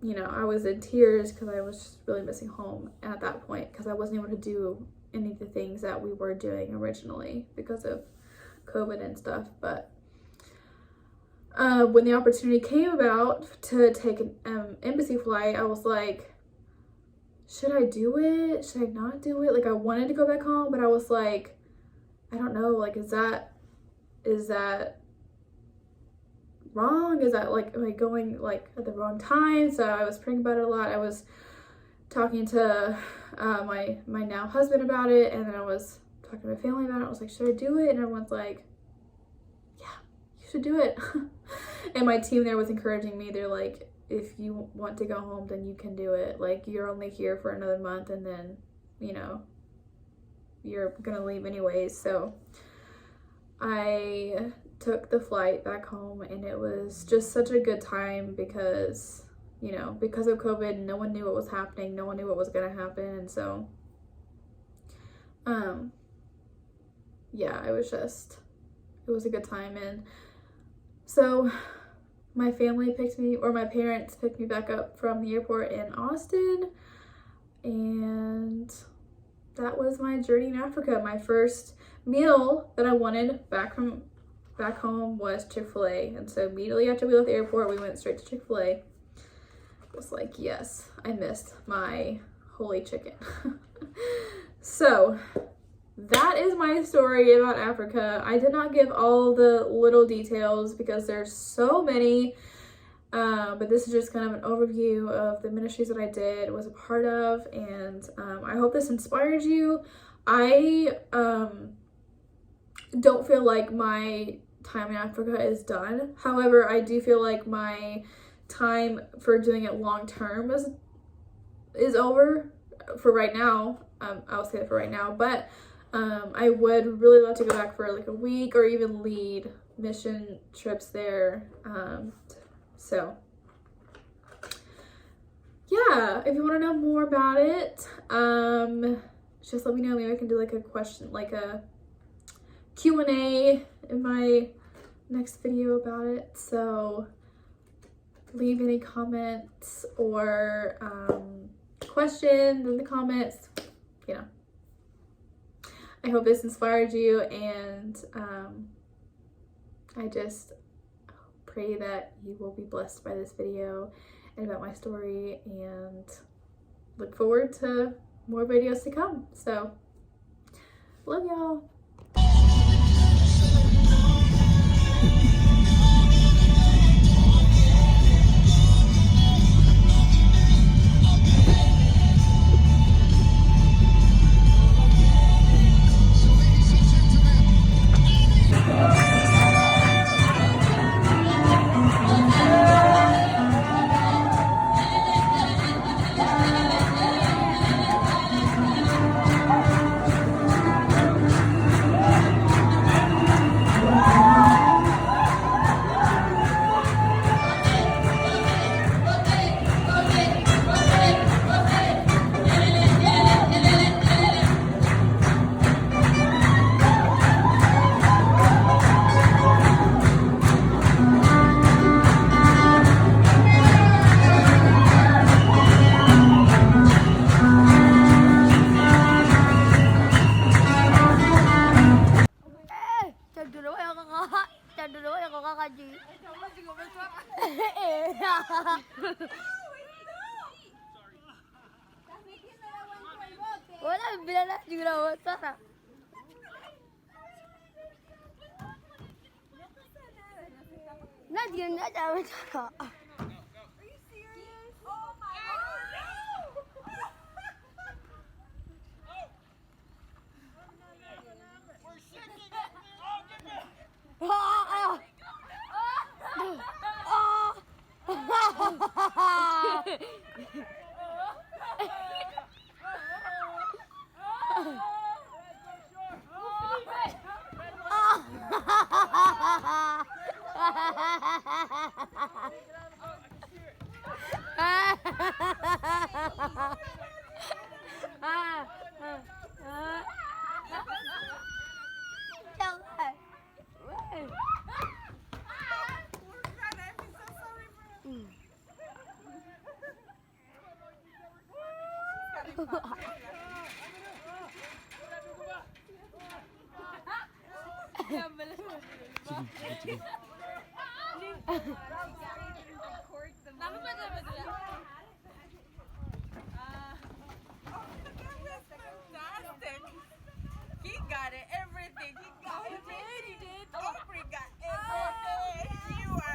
you know, I was in tears because I was just really missing home at that point, because I wasn't able to do any of the things that we were doing originally because of COVID and stuff. But when the opportunity came about to take an embassy flight, I was like, should I do it? Should I not do it? Like, I wanted to go back home, but I was like, I don't know, like, is that wrong? Is that, like, am I going, like, at the wrong time? So I was praying about it a lot. I was talking to my now husband about it, and then I was talking to my family about it. I was like, should I do it? And everyone's like, yeah, you should do it. And my team there was encouraging me. They're like, if you want to go home, then you can do it. Like, you're only here for another month, and then, you know, you're gonna leave anyways. So I took the flight back home, and it was just such a good time because, you know, because of COVID, no one knew what was happening. No one knew what was gonna happen. And so, yeah, it was a good time. And so my family picked me, or my parents picked me back up from the airport in Austin, and that was my journey in Africa. My first meal that I wanted back home was Chick-fil-A, and so immediately after we left the airport, we went straight to Chick-fil-A. It was like, yes, I missed my holy chicken. So that is my story about Africa. I did not give all the little details because there's so many, but this is just kind of an overview of the ministries that I was a part of, and I hope this inspired you. I don't feel like my time in Africa is done. However, I do feel like my time for doing it long term is over for right now. I'll say that for right now, but I would really love to go back for like a week or even lead mission trips there. So yeah, if you want to know more about it, just let me know. Maybe I can do like a question, like a Q&A in my next video about it. So leave any comments or questions in the comments. You know, I hope this inspired you, and I just pray that you will be blessed by this video and about my story, and look forward to more videos to come. So love y'all. Wala, bilala juga wala. Nah, dia nggak tahu cara. He got it, everything.